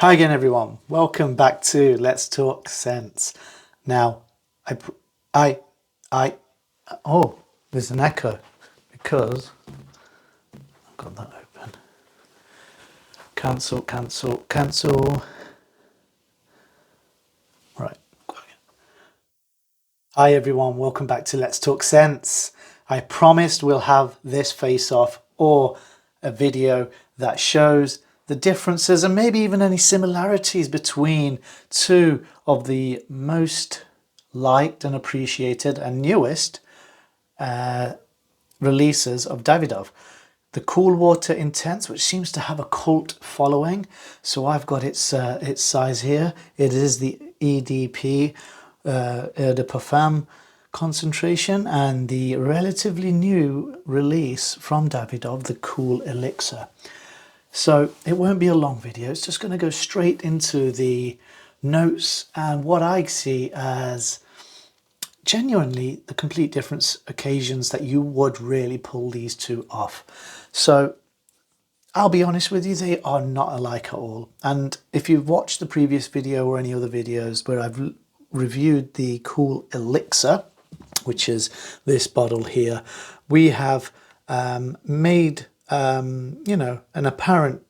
Hi again, everyone. Welcome back to Let's Talk Sense. Now, oh, there's an echo because I've got that open. Cancel, cancel, cancel. Right. Hi, everyone. Welcome back to Let's Talk Sense. I promised we'll have this face-off or a video that shows the differences and maybe even any similarities between two of the most liked and appreciated and newest releases of Davidoff. The Cool Water Intense, which seems to have a cult following. So I've got its size here. It is the EDP Eau de Parfum concentration, and the relatively new release from Davidoff, the Cool Elixir. So it won't be a long video. It's just going to go straight into the notes and what I see as genuinely the complete different occasions that you would really pull these two off. So I'll be honest with you, they are not alike at all. And if you've watched the previous video or any other videos where I've reviewed the Cool Elixir, which is this bottle here, we have made an apparent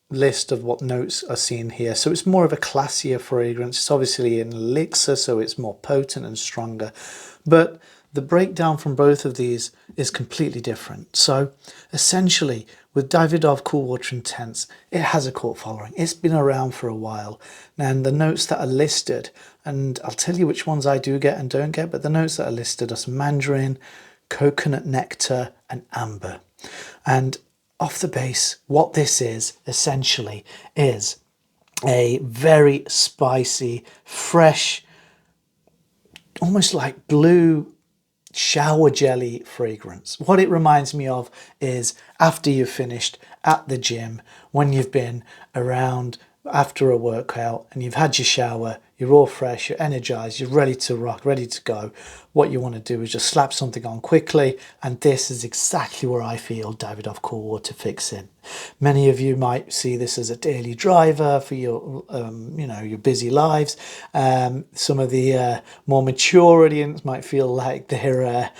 list of what notes are seen here. So it's more of a classier fragrance. It's obviously an elixir, so it's more potent and stronger, but the breakdown from both of these is completely different. So essentially with Davidoff Cool Water Intense, it has a cult following. It's been around for a while, and the notes that are listed, and I'll tell you which ones I do get and don't get, but the notes that are listed are mandarin, coconut nectar and amber. And off the base, what this is essentially is a very spicy, fresh, almost like blue shower jelly fragrance. What it reminds me of is after you've finished at the gym, when you've been around after a workout and you've had your shower, you're all fresh, you're energized, you're ready to rock, ready to go. What you want to do is just slap something on quickly, and this is exactly where I feel Davidoff Cool Water fits in. Many of you might see this as a daily driver for your your busy lives. Some of the more mature audience might feel like they're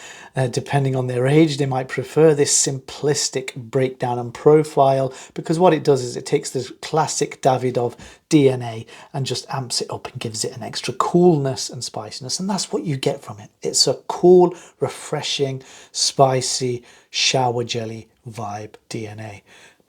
depending on their age, they might prefer this simplistic breakdown and profile, because what it does is it takes this classic Davidoff DNA and just amps it up and gives it an extra coolness and spiciness, and that's what you get from it. It's a cool, refreshing, spicy shower jelly vibe DNA.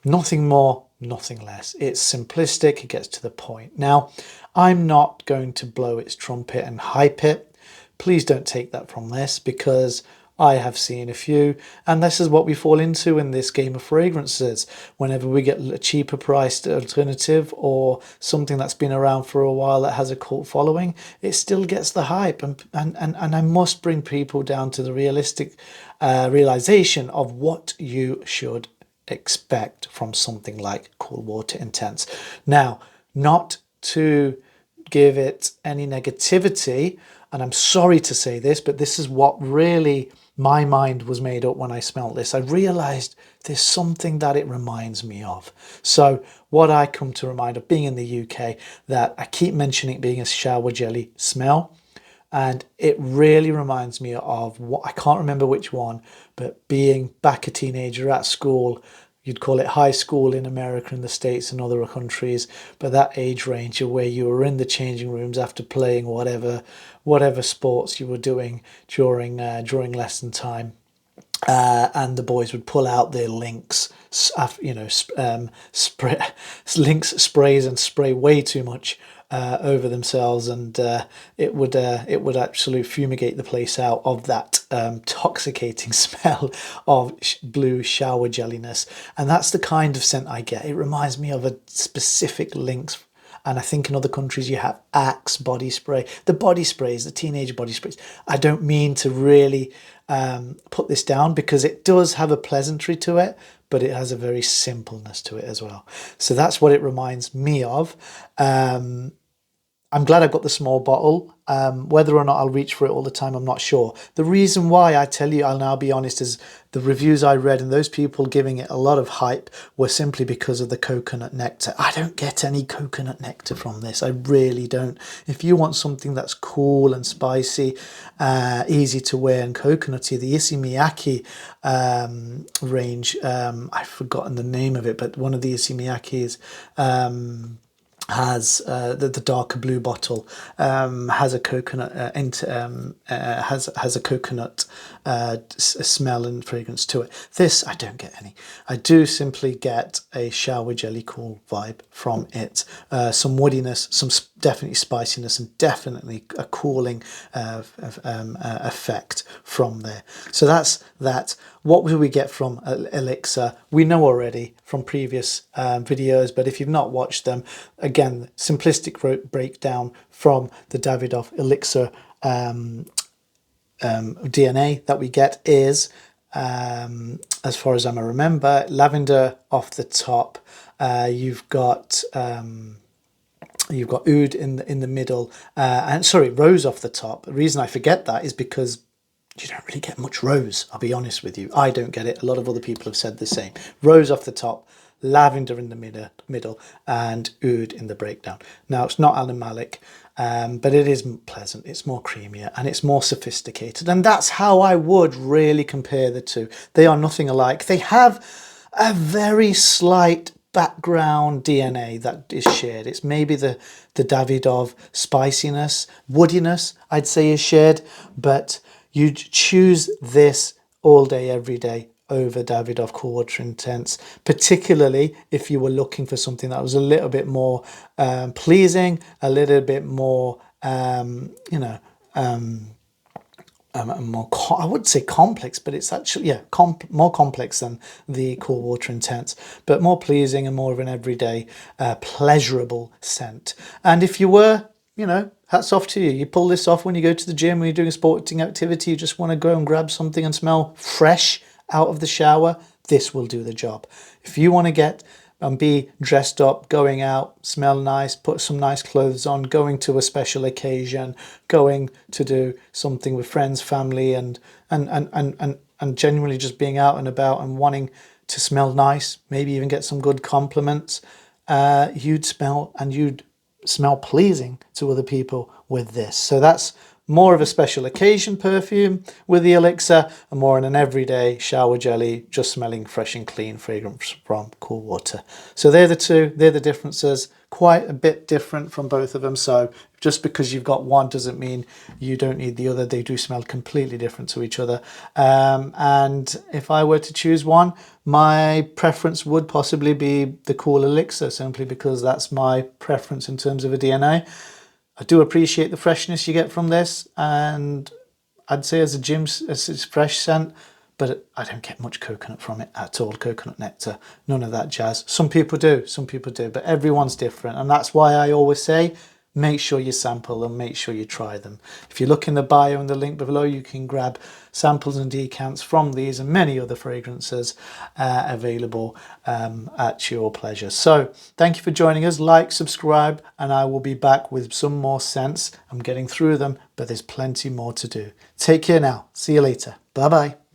Nothing more, nothing less. It's simplistic, it gets to the point. Now, I'm not going to blow its trumpet and hype it. Please don't take that from this, because I have seen a few, and this is what we fall into in this game of fragrances. Whenever we get a cheaper priced alternative or something that's been around for a while that has a cult following, it still gets the hype. And I must bring people down to the realistic realization of what you should expect from something like Cool Water Intense. Now, not to give it any negativity, and I'm sorry to say this, but this is what really my mind was made up when I smelled this. I realized there's something that it reminds me of. So what I come to remind of, being in the UK, that I keep mentioning it being a shower jelly smell, and it really reminds me of what, I can't remember which one, but being back a teenager at school. You'd call it high school in America and the States and other countries, but that age range where you were in the changing rooms after playing whatever sports you were doing during lesson time, and the boys would pull out their Lynx, Lynx sprays and spray way too much over themselves, and it would absolutely fumigate the place out of that intoxicating smell of blue shower jelliness. And that's the kind of scent I get. It reminds me of a specific Lynx. And I think in other countries you have Axe body spray. The body sprays, the teenage body sprays. I don't mean to really put this down, because it does have a pleasantry to it, but it has a very simpleness to it as well. So that's what it reminds me of. I'm glad I got the small bottle. Whether or not I'll reach for it all the time, I'm not sure. The reason why, I tell you, I'll now be honest, is the reviews I read and those people giving it a lot of hype were simply because of the coconut nectar. I don't get any coconut nectar from this. I really don't. If you want something that's cool and spicy, easy to wear and coconutty, the Issey Miyake range, I've forgotten the name of it, but one of the Issey Miyakes has the darker blue bottle, has a coconut has a coconut smell and fragrance to it. This I don't get any. I do simply get a shower jelly cool vibe from it. Some woodiness, some definitely spiciness, and definitely a cooling effect from there. So that's that. What do we get from Elixir? We know already from previous videos, but if you've not watched them, again, simplistic breakdown from the Davidoff Elixir DNA that we get is, as far as I remember, lavender off the top. You've got oud in the middle, and sorry, rose off the top. The reason I forget that is because you don't really get much rose, I'll be honest with you. I don't get it. A lot of other people have said the same. Rose off the top, lavender in the middle, and oud in the breakdown. Now, it's not animalic, but it is pleasant. It's more creamier and it's more sophisticated. And that's how I would really compare the two. They are nothing alike. They have a very slight background DNA that is shared. It's maybe the Davidoff spiciness, woodiness, I'd say, is shared, but you'd choose this all day, every day over Davidoff Cool Water Intense, particularly if you were looking for something that was a little bit more pleasing, a little bit more, more, I would say complex, but it's actually, yeah, more complex than the Cool Water Intense, but more pleasing and more of an everyday, pleasurable scent. And if you were, hats off to you. You pull this off when you go to the gym, when you're doing a sporting activity, you just want to go and grab something and smell fresh out of the shower, this will do the job. If you want to get and be dressed up, going out, smell nice, put some nice clothes on, going to a special occasion, going to do something with friends, family, and genuinely just being out and about and wanting to smell nice, maybe even get some good compliments, you'd smell pleasing to other people with this. So that's more of a special occasion perfume with the Elixir, and more in an everyday shower jelly, just smelling fresh and clean fragrance from Cool Water. So they're the two, they're the differences, quite a bit different from both of them. So just because you've got one doesn't mean you don't need the other. They do smell completely different to each other. And if I were to choose one, my preference would possibly be the Cool Elixir, simply because that's my preference in terms of a DNA. I do appreciate the freshness you get from this, and I'd say as it's fresh scent, but I don't get much coconut from it at all, coconut nectar, none of that jazz. Some people do, but everyone's different, and that's why I always say, make sure you sample and make sure you try them. If you look in the bio and the link below, you can grab samples and decants from these and many other fragrances available at your pleasure. So thank you for joining us. Like, subscribe, and I will be back with some more scents. I'm getting through them, but there's plenty more to do. Take care now. See you later. Bye bye.